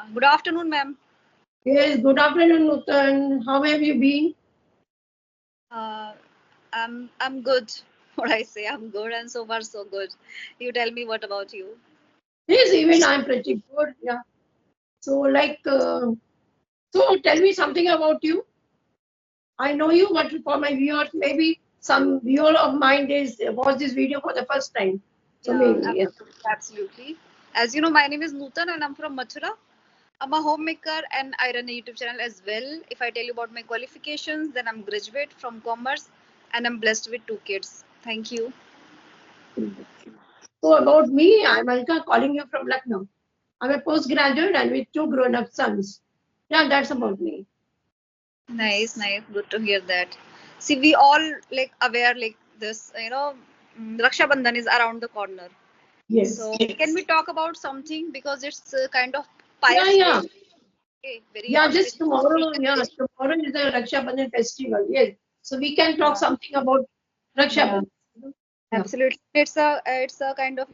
Good afternoon, ma'am. Yes, good afternoon, Nootan. How have you been? Uh, I'm good. What I say, I'm good, and so far so good. You tell me, what about you? Yes, even I'm pretty good. Yeah. So, so tell me something about you. I know you, but for my viewers, maybe some viewer of mine is watch this video for the first time. So Yeah, maybe, yeah. absolutely. As you know, my name is Nootan, and I'm from Mathura. I'm a homemaker, and I run a YouTube channel as well. If I tell you about my qualifications, then I'm graduate from commerce, and I'm blessed with two kids. Thank you. So about me, I'm Alka calling you from Lucknow. I'm a postgraduate and with two grown-up sons. Yeah, that's about me. Nice, nice. Good to hear that. See, we all like aware like this, Raksha Bandhan is around the corner. Yes. So can we talk about something because it's a kind of Yeah, pious yeah. day, okay, very Yeah, just tomorrow. auspicious Yeah, day. tomorrow is the Raksha Bandhan festival. Yes. So we can talk Yeah, something about Raksha yeah, Bandhan. Yeah. absolutely. It's a kind of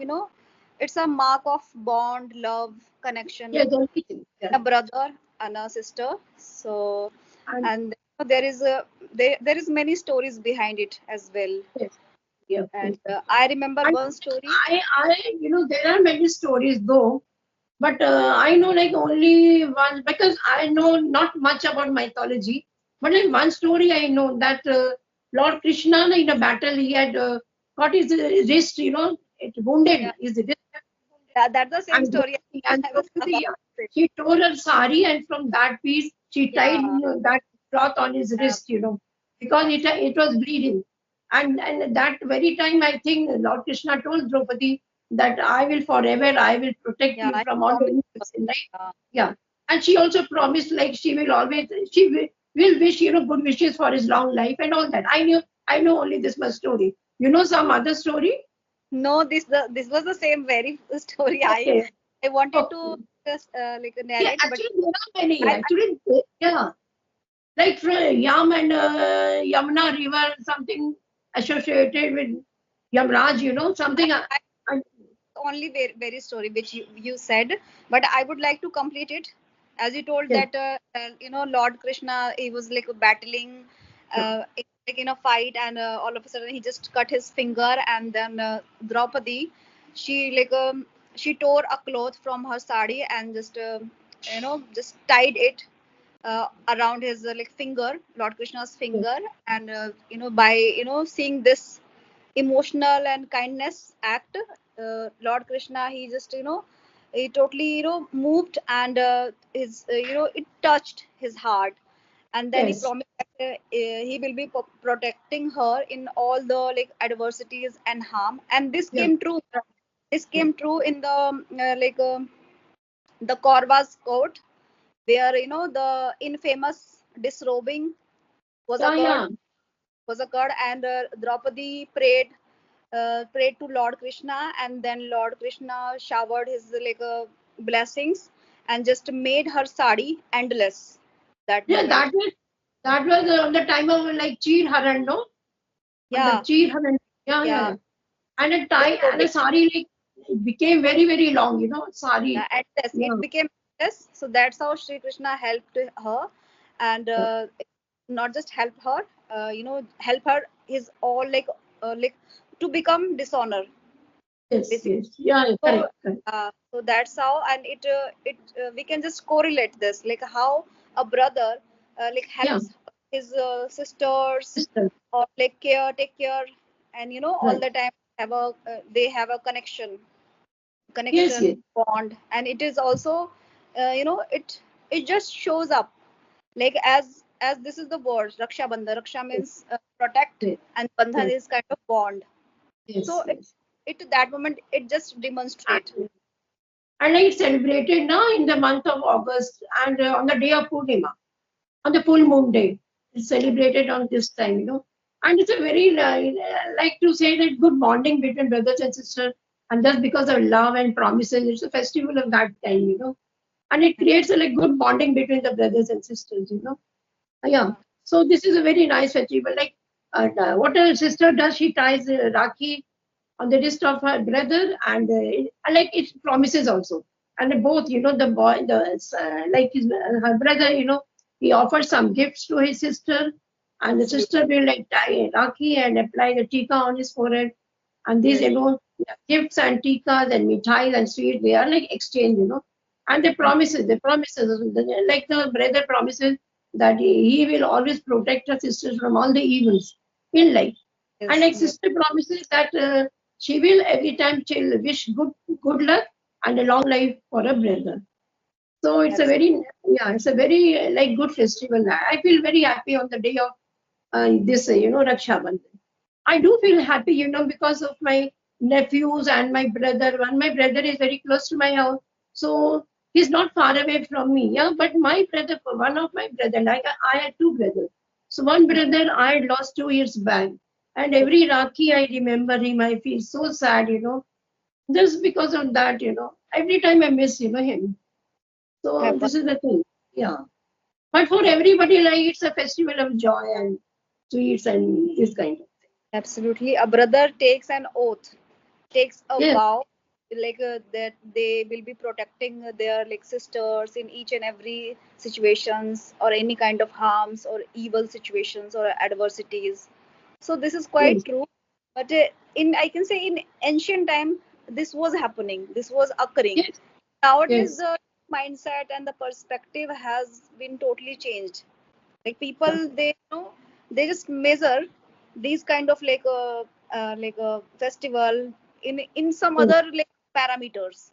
it's a mark of bond, love, connection, Yes, only thing. Yeah. a brother and a sister. So And and there is many stories behind it as well. yes, yes, And yes. I remember And one story. there are many stories though, but I know like only one because I know not much about mythology. But like one story I know that Lord Krishna in a battle he had got his wrist, it wounded Yeah, his wrist that's the same and story and I was about Draupadi, to say. she tore her sari and from that piece she tied Yeah, that cloth on his yeah, wrist, because it was absolutely. bleeding. And that very time I think Lord Krishna told Draupadi that I will forever I will protect Yeah, you I from all promise. enemies in life. Yeah, Yeah. And she also promised like she will always will wish good wishes for his long life and all that. I know only this much story. You know some other story? no, this was the same very story. Okay. I wanted to Okay. just like Yeah, narrate, but actually, there are many. I Actually, yeah, like Yam and Yamuna River, something associated with Yamraj, something. I I, only very story which you said, but I would like to complete it. As you told yes, that Lord Krishna, he was like battling like in a fight, and all of a sudden he just cut his finger, and then Draupadi, she like she tore a cloth from her sari and just tied it around his like finger, Lord Krishna's yes, finger, and by seeing this emotional and kindness act, Lord Krishna, he just he totally moved, and his it touched his heart, and then he yes, promised that he will be protecting her in all the like adversities and harm, and this yeah, came true. This yeah, came true in the the Kaurva's court, where the infamous disrobing was yeah, occurred yeah. and Draupadi prayed to Lord Krishna, and then Lord Krishna showered his like blessings and just made her sari endless that Yeah, moment. that was on the time of like Cheer Haran, no? On the Yeah, Cheer Haran, yeah, yeah, yeah, yeah. And a tie and a disrobing. sari like it became very very long, sari. Yeah, endless. Yeah, It became endless. So that's how Sri Krishna helped her, and yeah. not just helped her, help her his all like to become dishonor Yes, basically. yes, yeah, yeah, So, correct, correct. that's how, and it we can just correlate this like how a brother like Yeah, helps his sisters, sister, or like take care, and all right. the time they have a Yes, yes. connection bond, and it is also it just shows up like as this is the word Raksha Bandhan. Raksha Yes, means protect, yes, and Bandhan yes, is kind of bond. yes, So yes. it that moment it just demonstrate. And, and it's celebrated now in the month of August and on the day of Purnima, on the full moon day. It's celebrated on this time, And it's a very, like to say that good bonding between brothers and sisters. And just because of love and promises, it's a festival of that kind, And it creates a like good bonding between the brothers and sisters. Yeah. Yeah. So this is a very nice festival. Like, what a sister does, she ties Rakhi on the wrist of her brother, and like it promises also. And both, the boy, like her brother, he offers some gifts to his sister, and the Absolutely. sister will like tie a rakhi and apply the tika on his forehead. And these, Yes. gifts and tikas and mithais and sweets, they are like exchange, and like the brother promises that he will always protect her sisters from all the evils in life. And Yes. like Yes. sister promises that she will every time she'll wish good luck and a long life for her brother. So it's a very like good festival. I feel very happy on the day of this, Raksha Bandhan. I do feel happy, because of my nephews and my brother. And my brother is very close to my house, so he's not far away from me. Yeah, but my brother, one of my brother, like I had two brothers. So one brother I had lost 2 years back, and every Rakhi I remember him, I feel so sad, just because of that, every time I miss, him. So Happen. this is the thing. Yeah. But for everybody, like it's a festival of joy and sweets and this kind of. Absolutely. A brother takes an oath, takes a Yes, vow, like that they will be protecting their like sisters in each and every situations or any kind of harms or evil situations or adversities. So this is quite yes, true. But in I can say in ancient time this was happening. This was occurring. yes, Nowadays yes. the mindset and the perspective has been totally changed. Like people they they just measure these kind of like a festival in some Yes. other like parameters.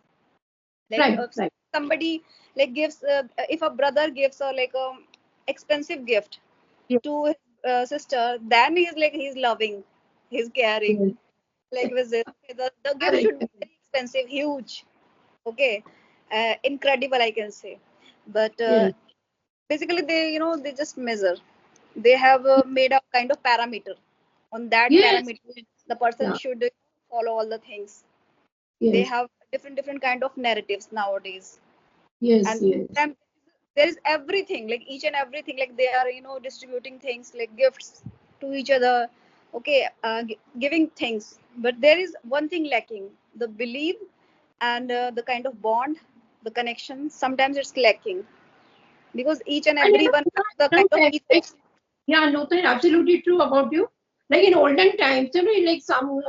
Like Right, if right. somebody like gives if a brother gives a like a expensive gift Yes, to his sister, then he's like he's loving, he's caring, yes. like visit. Okay, the gift Correct, should be correct. very expensive, huge, okay, incredible I can say. But Yes, basically they they just measure, they have made a kind of parameter. On that yes, parameter yes. the person Yeah, should follow all the things. They yes, have different kind of narratives nowadays. yes, And yes. them, there is everything like each and everything, like they are distributing things like gifts to each other, okay, giving things. But there is one thing lacking, the belief and the kind of bond, the connection, sometimes it's lacking, because each and And everyone have the kind of ethos. yeah, Nootan, absolutely true about you. Like in olden times, like some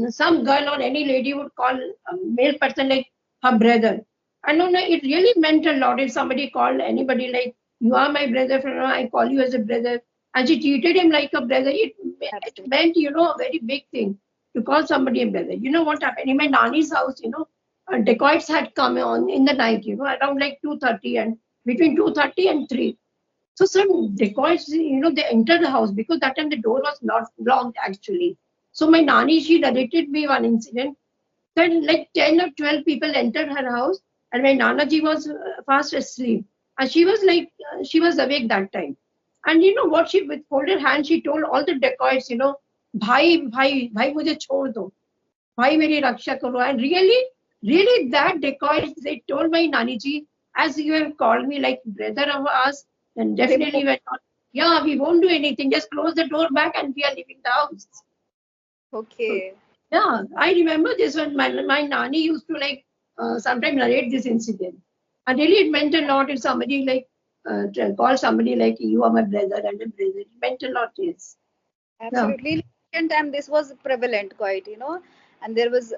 some girl or any lady would call a male person like her brother. And no, no, it really meant a lot if somebody called anybody like, you are my brother, I call you as a brother. And she treated him like a brother. It Absolutely. meant, a very big thing to call somebody a brother. You know what happened? In my Nani's house, dacoits had come on in the night, around like 2:30 and between 2:30 and 3. So some dacoits, they entered the house because that time the door was not locked actually. So my nani, she narrated me one incident that like 10 or 12 people entered her house and my nanaji was fast asleep. And she was like, she was awake that time. And you know what, she with folded hands, she told all the dacoits, bhai, bhai, bhai, mujhe chhod do. Bhai, meri raksha karo. And really that dacoits, they told my nani ji, as you have called me like brother of us, then They definitely move. we're not. Yeah, we won't do anything. Just close the door back and we are leaving the house. So, Okay. yeah, I remember this one. My nani used to like sometimes narrate this incident. And really, it meant a lot if somebody like to call somebody like you are my brother and a brother. It meant a lot. Yes. Yeah. Absolutely. In ancient time, this was prevalent quite, and there was,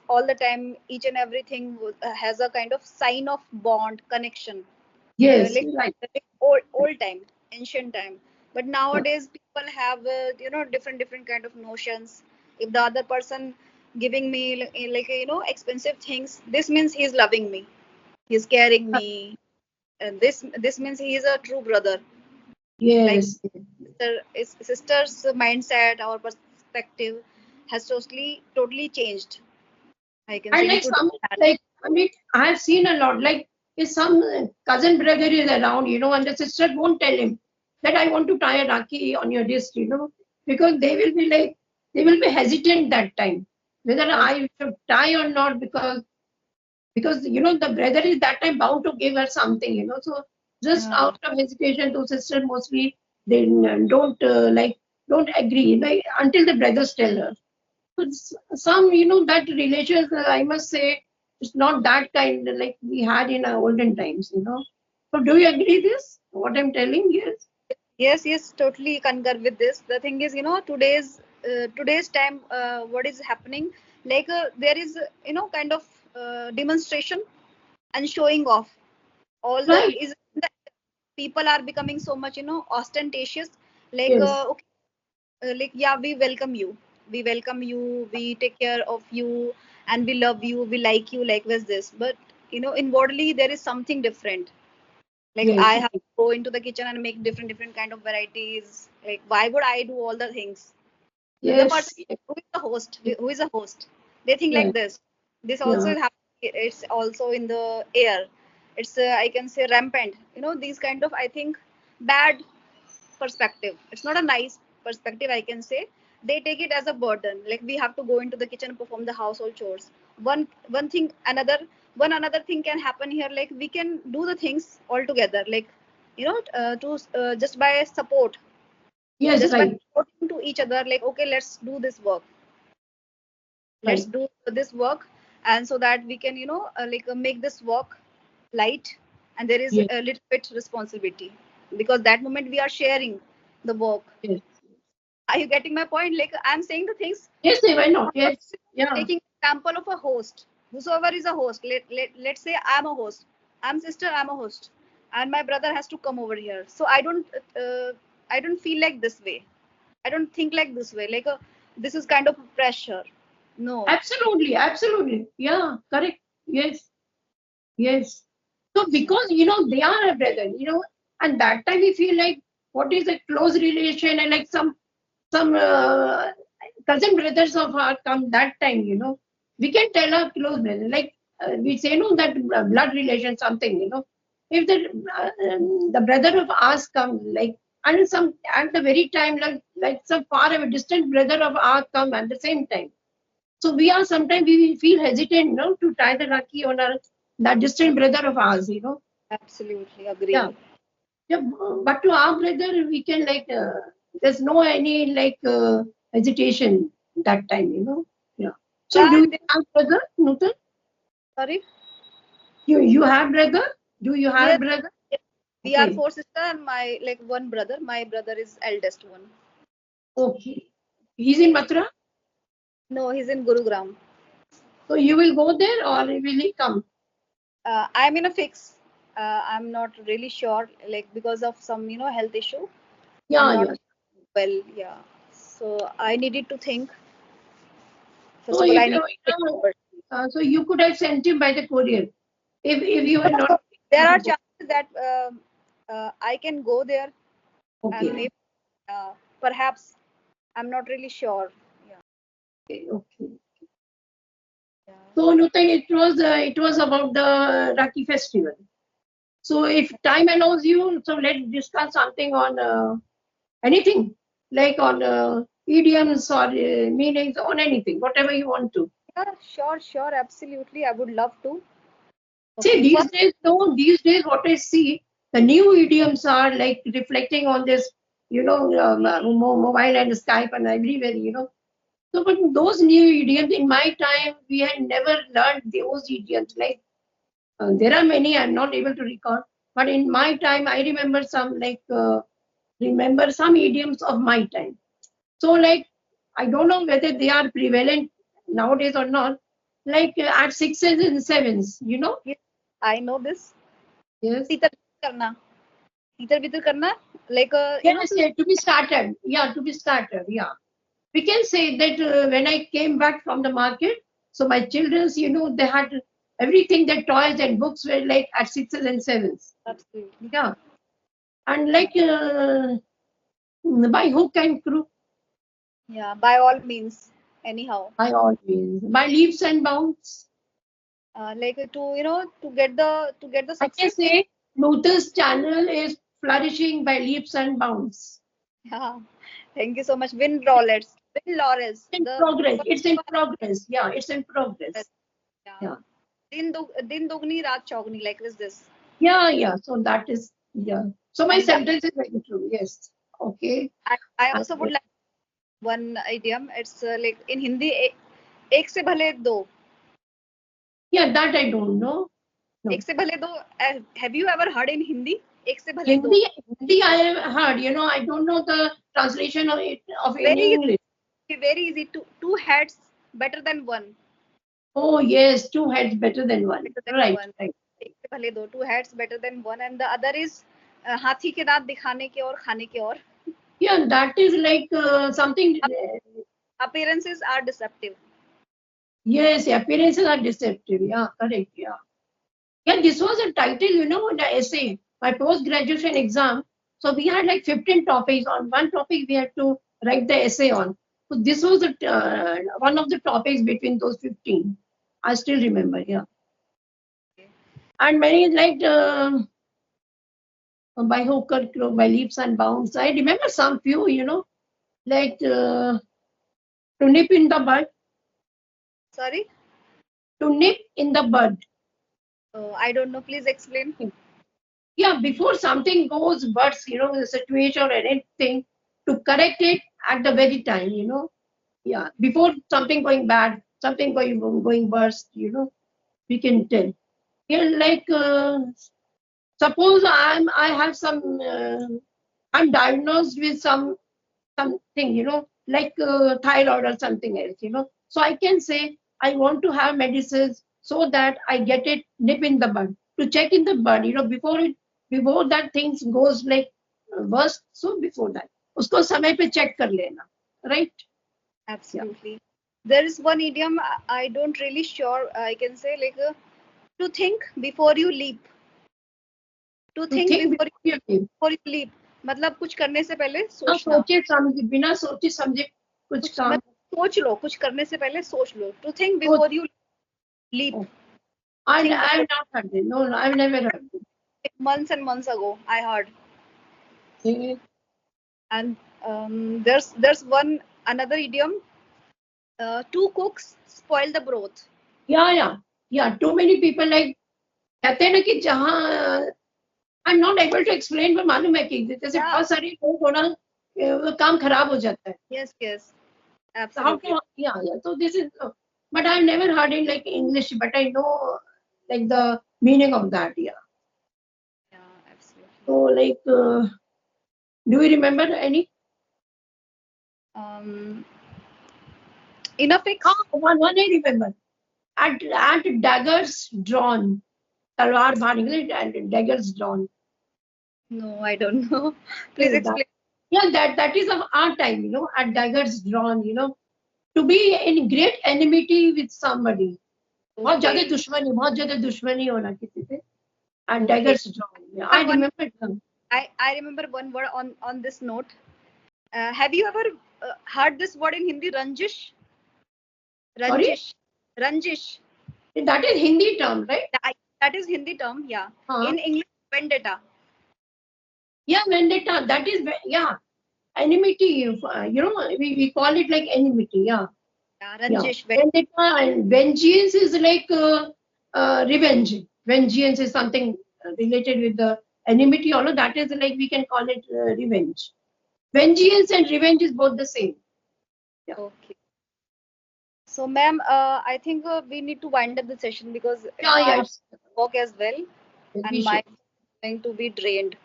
all the time, each and everything has a kind of sign of bond, connection, Yes. like, Right. old time, ancient time. But Yeah. nowadays, people have, different kind of notions. If the other person giving me like, expensive things, this means he's loving me, he's caring me, and this means he is a true brother. Like Yes. sister's mindset, our perspective has totally changed, I can And say, like into some, that. like, I mean, I have seen a lot. Like, if some cousin brother is around, and the sister won't tell him that I want to tie a Rakhi on your wrist, because they will be like, they will be hesitant that time whether Abs- I should tie or not, because the brother is that time bound to give her something, so just uh, out of hesitation, to sister mostly they don't don't agree, until the brothers tell her. So some, that relations, I must say, It's not that kind like we had in our olden times, you know. So do you agree this? What I'm telling? Yes. Yes, yes, totally concur with this. The thing is, today's time, what is happening? There is, kind of demonstration and showing off. All the Right. is the people are becoming so much, ostentatious. Yes. Okay, yeah, we welcome you, we take care of you, and we love you, we like you, like this. But inwardly there is something different. Like I Yes. have to go into the kitchen and make different kind of varieties. Like why would I do all the things? The Yes. person who is the host, who is a host, they think like Right. this also Yeah. is happening. It's also in the air. It's I can say rampant, these kind of, I think, bad perspective. It's not a nice perspective, I can say. They take it as a burden. Like we have to go into the kitchen and perform the household chores. One thing another one another thing can happen here. Like we can do the things all together. Like to just by support, Yes. just by Right. supporting to each other. Like okay, let's do this work, let's Right. do this work, and so that we can make this work light, and there is Yes. a little bit responsibility, because that moment we are sharing the work. Yes. Are you getting my point? Like I'm saying the things. Yes. Why not? Yes. Yeah. Taking example of a host, whosoever is a host. Let's say I'm a host. I'm sister. I'm a host, and my brother has to come over here. So uh, I don't feel like this way. I don't think like this way. This is kind of pressure. No. Absolutely. Absolutely. Yeah. Correct. Yes. Yes. So because they are a brother, and that time we feel like what is a close relation and like some cousin brothers of ours come that time, we can tell our close brother like we say no that blood relation something, if the brother of ours come like and some at the very time like some far away distant brother of ours come at the same time. So we are sometimes we feel hesitant, to tie the Rakhi on our that distant brother of ours, Absolutely Yeah. agree. Yeah, but to our brother, we can like there's no any like hesitation that time, Yeah. So Yeah, do you and have brother, Nootan? sorry. You have brother? Do you have Yes, brother? yes, we are Okay. four sisters and my like one brother. My brother is eldest one. Okay. He's in Mathura. No, he's in Gurugram. So you will go there or will he come? I'm in a fix. I'm not really sure, like because of some health issue. I'm Yeah, not yeah. well. Yeah, so I needed to think. First So of all, if I need to think first. so you could have sent him by the courier if you were not There able are to go. chances that I can go there, and Okay. maybe perhaps I'm not really sure. Yeah, Okay. Okay. yeah. So Nutan, it was about the Rakhi festival. So if time allows you, so let's discuss something on anything, like on idioms or meanings on anything, whatever you want to. Yeah, sure, sure, absolutely. I would love to. See, Okay, first, these days, what I see, the new idioms are like reflecting on this, mobile and Skype and everywhere, So, but those new idioms, in my time, we had never learned those idioms. Like, there are many I'm not able to recall, but in my time, I remember some idioms of my time. So, like, I don't know whether they are prevalent nowadays or not. Like at sixes and sevens, yes, I know this. Yes. Titar karna, titar bitar karna, Yes, to yeah, to be started. Yeah, to be started. Yeah. We can say that when I came back from the market, so my children's, they had everything, their toys and books were like at sixes and sevens. absolutely. Yeah. And like by hook and crook, Yeah, by all means, anyhow. by all means, by leaps and bounds. To to get the I can success. say Lotus channel is flourishing by leaps and bounds. Yeah, thank you so much. Win Lawrence, In the progress. It's in progress. Yeah, it's in progress. yeah. Yeah. Din dugni raat chogni. Like is this? Yeah, yeah. So that is, yeah. So my And sentence is very true. Yes. Okay. I And, also would like one idiom. It's like in Hindi, एक से भले दो. Yeah, that I don't know. No. एक से भले दो. Have you ever heard in Hindi? एक से भले दो. Hindi I have heard, I don't know the translation of it in Very English. easy, very easy. Two heads better than one. Oh yes, two heads better than one. Better than Right, one. right. एक से भले दो. Two heads better than one. And the other is हाथी के दांत दिखाने के और खाने के और. Yeah, that is like something. Appearances are deceptive. Yes, appearances are deceptive. Yeah, correct. Yeah. Yeah, this was a title, in the essay, my post-graduation exam. So we had like 15 topics. On one topic, we had to write the essay on. So this was one of the topics between those 15. I still remember, yeah. And many like by hook or crook, by leaps and bounds. I remember some few, like to nip in the bud. Sorry? To nip in the bud. I don't know. Please explain. Yeah, before something goes worse, the situation or anything, to correct it at the very time, Yeah, before something going bad, something going worse, we can tell. Yeah, like suppose I have some I'm diagnosed with something, like thyroid or something else, So I can say I want to have medicines so that I get it nip in the bud to check in the bud, before that things goes like worse. So before that, usko samay pe check kar lena, right? Absolutely. There is one idiom I don't really sure. I can say like to think before you leap. To To think think before you leave. before you leap. मतलब कुछ करने से पहले ना सोचना. सोचे समझे बिना सोचे समझे कुछ कुछ काम. सोच लो. कुछ करने से पहले सोच लो. To think before you leap. I've Think before. not heard it. No, I've never heard it. Months and months ago, I heard. Okay. And there's one another idiom. Two cooks spoil the broth. Yeah. Too many people like कहते हैं ना कि जहाँ I'm not able to explain, पर मालूम है कि जैसे Yeah. बहुत सारे लोग हो ना वो काम खराब हो जाता है. Yes. How Absolutely. to, yeah. So this is, but I've never heard it like English, but I know like the meaning of that. Yeah. Yeah, absolutely. So like, do you remember any? In a fix. One I remember. At daggers drawn, talwar bhani, and daggers drawn. No, I don't know. Please explain. Yeah, that is of our time, at daggers drawn, to be in great enmity with somebody. बहुत ज्यादा दुश्मनी होना किसी से. And daggers drawn. Yeah, I remember them. I remember one word on this note. Have you ever heard this word in Hindi? Ranjish. Ranjish. Ranjish. That is Hindi term, right? That is Hindi term. Yeah. In English, vendetta. Yeah, vendetta. That is enmity. We call it like enmity. Yeah. Ranjish. Vendetta and vengeance is like revenge. Vengeance is something related with the enmity. Although that is like we can call it revenge. Vengeance and revenge is both the same. Yeah. Okay. So, ma'am, I think we need to wind up the session because I have to work as well, and my is going to be drained.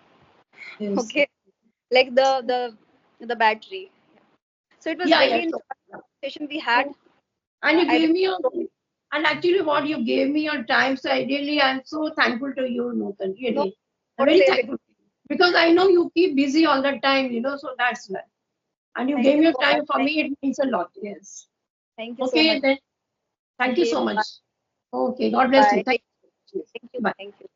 Yes. Okay, like the battery. So it was really interesting session we had. And you gave me and actually what you gave me your time. So I'm so thankful to you, Nootan. Really, No, I'm very thankful because I know you keep busy all the time. So that's why. And you gave me your time for me. It means a lot. Yes. Thank you so much. Then. Thank you so much. Okay. God bless you. Thank you. Thank you.